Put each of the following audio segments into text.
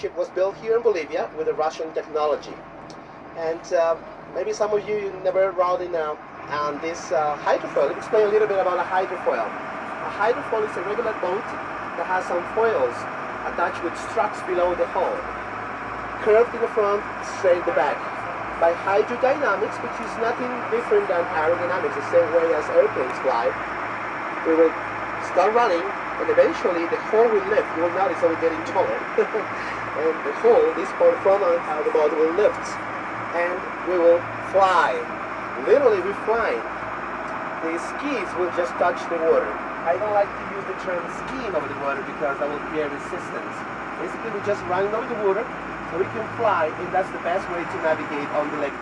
ship was built here in Bolivia with a Russian technology. And maybe some of you never rode in on this hydrofoil. Let me explain a little bit about a hydrofoil. A hydrofoil is a regular boat that has some foils attached with struts below the hull, curved in the front, straight in the back. By hydrodynamics, which is nothing different than aerodynamics, the same way as airplanes fly, we will start running, and eventually the hull will lift. You will notice that we're getting taller. And the hull, this part front of the boat, will lift, and we will fly. Literally, we're flying. The skis will just touch the water. I don't like to use the term skiing over the water because that will create resistance. Basically, we're just running over the water so we can fly, and that's the best way to navigate on the lake.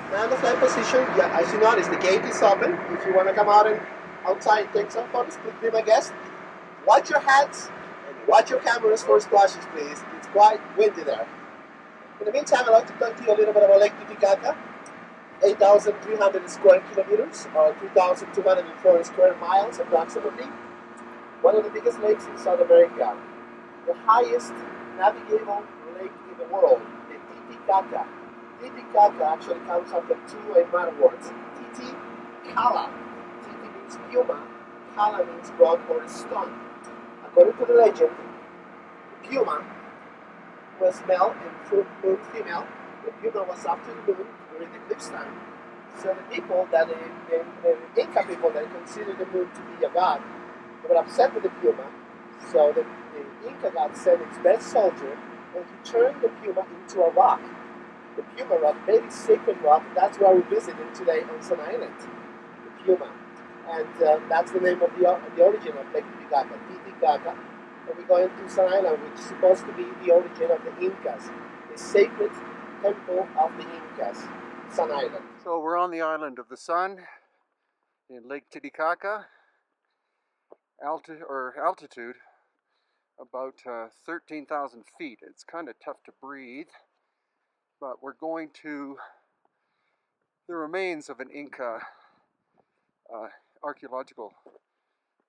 Now in the flight position, yeah, as you notice, the gate is open. If you want to come out and outside take some photos, please be my guest. Watch your hats and watch your cameras for splashes, please. It's quite windy there. In the meantime, I'd like to talk to you a little bit about Lake Titicaca. 8,300 square kilometers, or 2,204 square miles approximately. One of the biggest lakes in South America. The highest navigable lake in the world, the Titicaca. Titicaca actually comes out of two Aymara words. Titi-Cala. Titi means puma, Cala means rock or stone. According to the legend, the puma was male and moon female. The puma was after the moon during the eclipse time. So the people the Inca people that considered the moon to be a god, they were upset with the puma. So the Inca god sent its best soldier, and he turned the puma into a rock. The Puma Rock, very sacred rock. That's where we're visiting today on Sun Island, the Puma. And that's the name of the origin of Lake Titicaca, Titicaca. And we're going to Sun Island, which is supposed to be the origin of the Incas, the sacred temple of the Incas, Sun Island. So we're on the island of the Sun in Lake Titicaca, altitude about 13,000 feet. It's kind of tough to breathe. But we're going to the remains of an Inca archaeological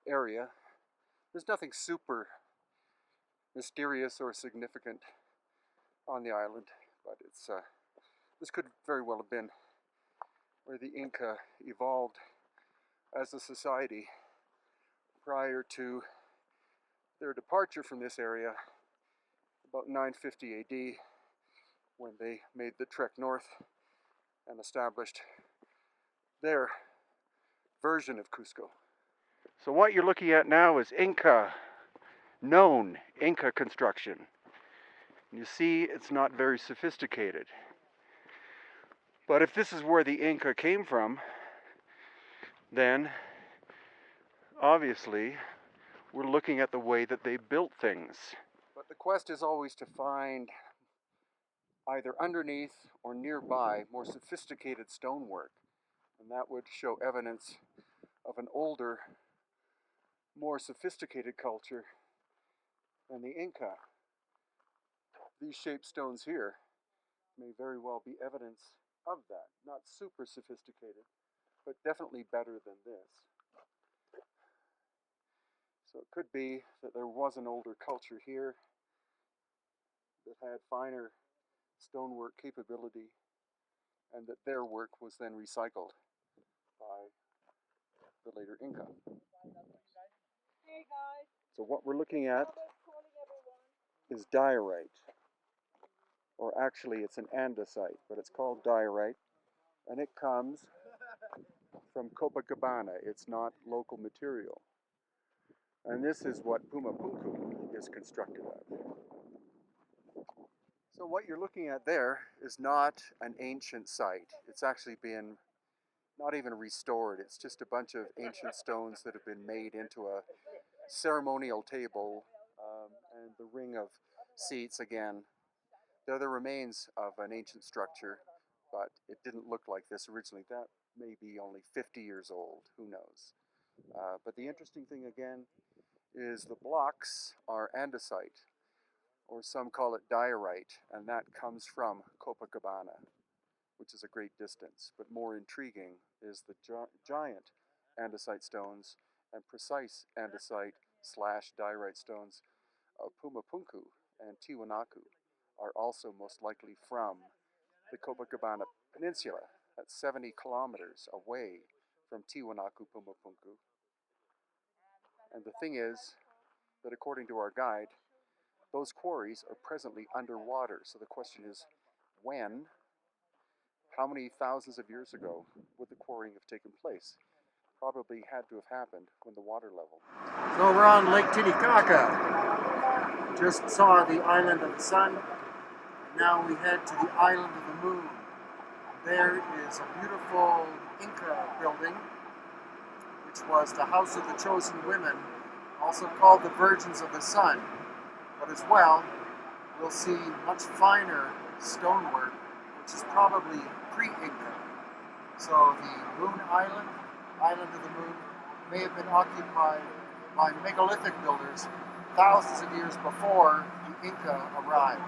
area. There's nothing super mysterious or significant on the island, but it's this could very well have been where the Inca evolved as a society prior to their departure from this area about 950 AD. When they made the trek north and established their version of Cusco. So what you're looking at now is known Inca construction. You see, it's not very sophisticated. But if this is where the Inca came from, then obviously we're looking at the way that they built things. But the quest is always to find either underneath or nearby more sophisticated stonework, and that would show evidence of an older, more sophisticated culture than the Inca. These shaped stones here may very well be evidence of that. Not super sophisticated, but definitely better than this. So it could be that there was an older culture here that had finer stonework capability, and that their work was then recycled by the later Inca. Hey guys. So what we're looking at is diorite, or actually it's an andesite, but it's called diorite, and it comes from Copacabana. It's not local material. And this is what Pumapunku is constructed of. So what you're looking at there is not an ancient site. It's actually been not even restored. It's just a bunch of ancient stones that have been made into a ceremonial table and the ring of seats again. They're the remains of an ancient structure, but it didn't look like this originally. That may be only 50 years old, who knows. But the interesting thing again is the blocks are andesite, or some call it diorite, and that comes from Copacabana, which is a great distance. But more intriguing is the giant andesite stones and precise andesite / diorite stones of Pumapunku and Tiwanaku are also most likely from the Copacabana Peninsula, at 70 kilometers away from Tiwanaku, Pumapunku. And the thing is that according to our guide, those quarries are presently underwater. So the question is, when, how many thousands of years ago would the quarrying have taken place? Probably had to have happened when the water level. So we're on Lake Titicaca. Just saw the island of the sun. Now we head to the island of the moon. There is a beautiful Inca building, which was the house of the chosen women, also called the Virgins of the Sun. But as well, we'll see much finer stonework, which is probably pre-Inca. So the Moon Island, Island of the Moon, may have been occupied by megalithic builders thousands of years before the Inca arrived.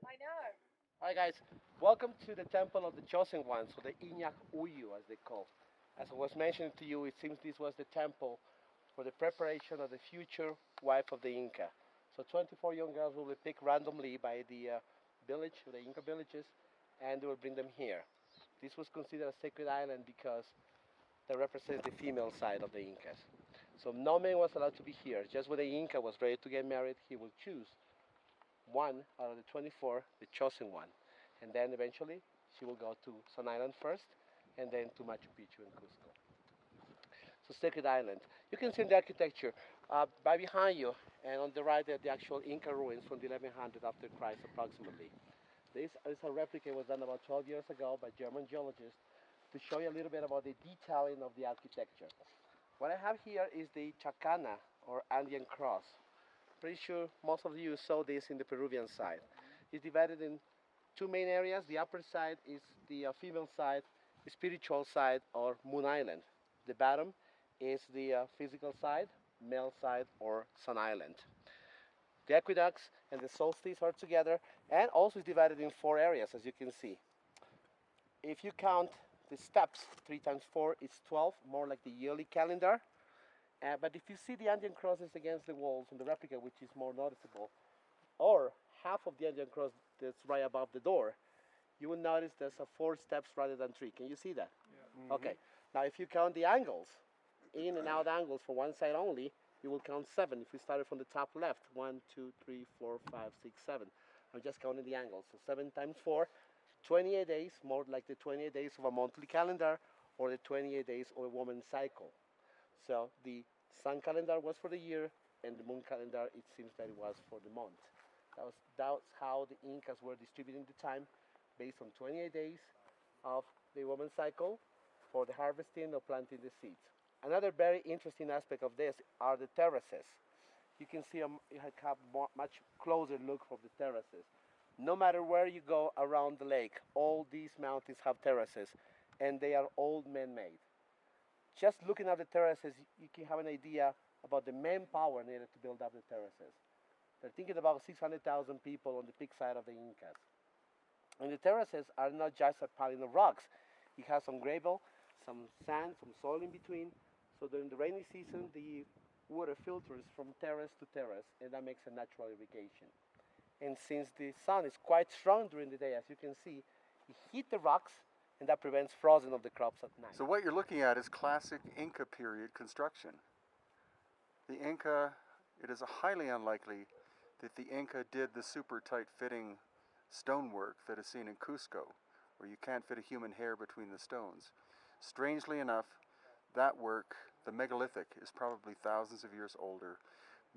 I know. Hi guys, welcome to the Temple of the Chosen Ones, or the Iñak Uyu as they call. As I was mentioning to you, it seems this was the temple for the preparation of the future wife of the Inca. So 24 young girls will be picked randomly by the village, the Inca villages, and they will bring them here. This was considered a sacred island because that represents the female side of the Incas. So no man was allowed to be here. Just when the Inca was ready to get married, he would choose one out of the 24, the chosen one. And then eventually she will go to Sun Island first and then to Machu Picchu and Cusco. So Sacred Island. You can see the architecture by behind you, and on the right are the actual Inca ruins from the 1100 after Christ approximately. This is a replica was done about 12 years ago by German geologists to show you a little bit about the detailing of the architecture. What I have here is the Chacana or Andean cross. Pretty sure most of you saw this in the Peruvian side. It's divided in two main areas. The upper side is the female side, the spiritual side, or Moon Island. The bottom is the physical side, male side, or Sun Island. The aqueducts and the solstice are together, and also is divided in four areas, as you can see. If you count the steps, 3 times 4 is 12, more like the yearly calendar. But if you see the Andean crosses against the walls in the replica, which is more noticeable, or half of the Andean cross that's right above the door, you will notice there's 4 steps rather than 3. Can you see that? Yeah. Mm-hmm. Okay. Now, if you count the angles, in and out angles for one side only, you will count 7. If we started from the top left, 1, 2, 3, 4, 5, 6, 7. I'm just counting the angles. So 7 times 4, 28 days, more like the 28 days of a monthly calendar or the 28 days of a woman's cycle. So the sun calendar was for the year, and the moon calendar, it seems that it was for the month. That's how the Incas were distributing the time, based on 28 days of the woman's cycle for the harvesting or planting the seeds. Another very interesting aspect of this are the terraces. You can see you have much closer look of the terraces. No matter where you go around the lake, all these mountains have terraces, and they are all man-made. Just looking at the terraces, you can have an idea about the manpower needed to build up the terraces. They're thinking about 600,000 people on the peak side of the Incas. And the terraces are not just a piling of rocks. It has some gravel, some sand, some soil in between. So during the rainy season, the water filters from terrace to terrace, and that makes a natural irrigation. And since the sun is quite strong during the day, as you can see, it heats the rocks, and that prevents frozen of the crops at night. So what you're looking at is classic Inca period construction. The Inca, it is highly unlikely that the Inca did the super tight fitting stonework that is seen in Cusco, where you can't fit a human hair between the stones. Strangely enough, that work, the megalithic, is probably thousands of years older,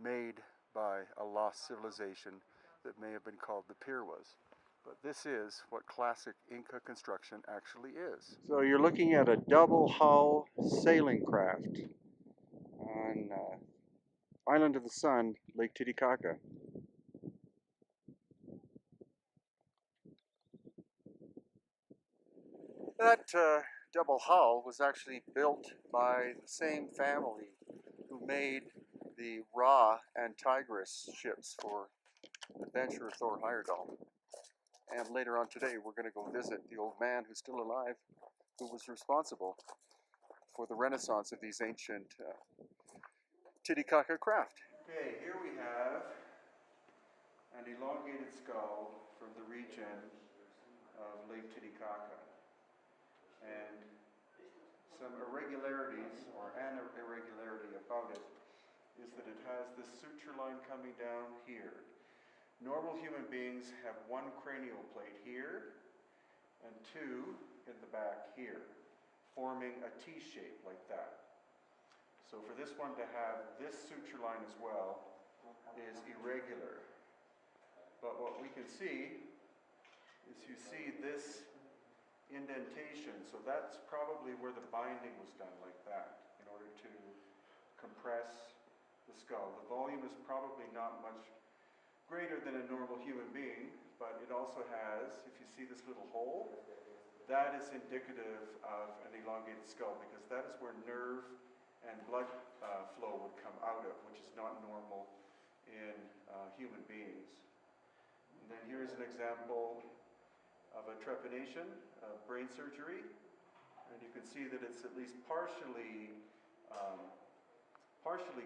made by a lost civilization that may have been called the Pirawas. But this is what classic Inca construction actually is. So you're looking at a double hull sailing craft on Island of the Sun, Lake Titicaca. That double hull was actually built by the same family who made the Ra and Tigris ships for adventurer Thor Heyerdahl. And later on today, we're going to go visit the old man who's still alive, who was responsible for the renaissance of these ancient Titicaca craft. Okay, here we have an elongated skull from the region of Lake Titicaca. And some irregularities, or an irregularity about it, is that it has this suture line coming down here. Normal human beings have one cranial plate here and two in the back here, forming a T shape like that. So for this one to have this suture line as well is irregular. But what we can see is you see this indentation, so that's probably where the binding was done like that in order to compress the skull. The volume is probably not much greater than a normal human being, but it also has, if you see this little hole, that is indicative of an elongated skull, because that is where nerve and blood flow would come out of, which is not normal in human beings. And then here's an example of a trepanation, brain surgery, and you can see that it's at least partially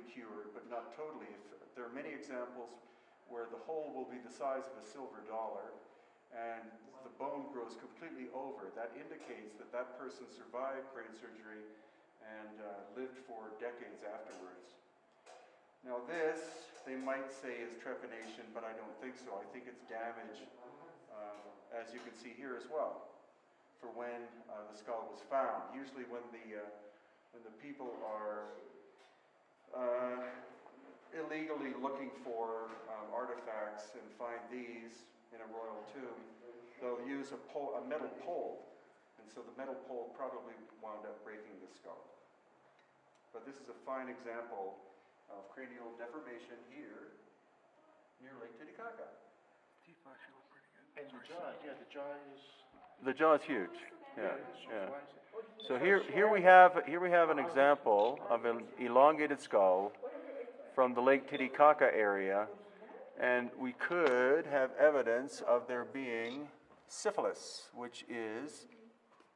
cured, but not totally. There are many examples where the hole will be the size of a silver dollar, and the bone grows completely over. That indicates that that person survived brain surgery and lived for decades afterwards. Now this, they might say, is trepanation, but I don't think so. I think it's damage, as you can see here as well, for when the skull was found. Usually when the people are illegally looking for artifacts and find these in a royal tomb, they'll use a metal pole, and so the metal pole probably wound up breaking the skull. But this is a fine example of cranial deformation here near Lake Titicaca. And the jaw, yeah, the jaw is. The jaw is huge. Yeah, yeah. So here we have an example of an elongated skull from the Lake Titicaca area, and we could have evidence of there being syphilis, which is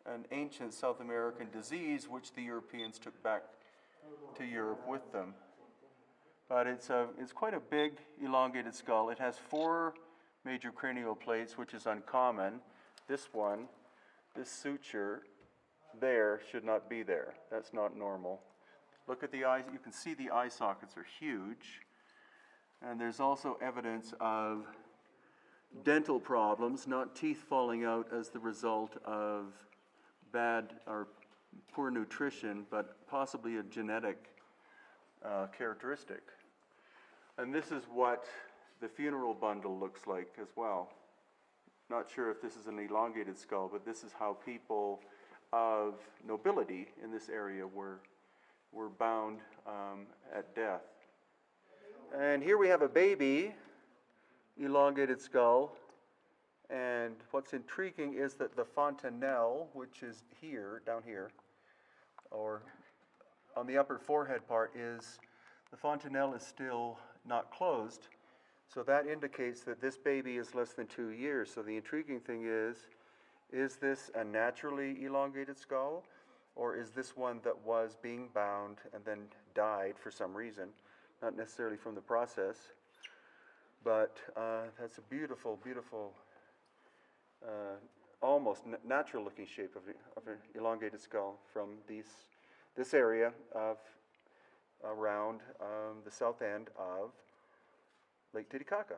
an ancient South American disease which the Europeans took back to Europe with them. But it's quite a big elongated skull. It has 4 major cranial plates, which is uncommon. This one, this suture there should not be there. That's not normal. Look at the eyes. You can see the eye sockets are huge. And there's also evidence of dental problems, not teeth falling out as the result of bad or poor nutrition, but possibly a genetic characteristic. And this is what the funeral bundle looks like as well. Not sure if this is an elongated skull, but this is how people of nobility in this area were bound at death. And here we have a baby elongated skull, and what's intriguing is that the fontanelle, which is here, down here, or on the upper forehead part, the fontanelle is still not closed, so that indicates that this baby is less than 2 years. So the intriguing thing is this a naturally elongated skull, or is this one that was being bound and then died for some reason? Not necessarily from the process, but that's a beautiful, beautiful, almost natural-looking shape of an elongated skull from this area of around the south end of Lake Titicaca.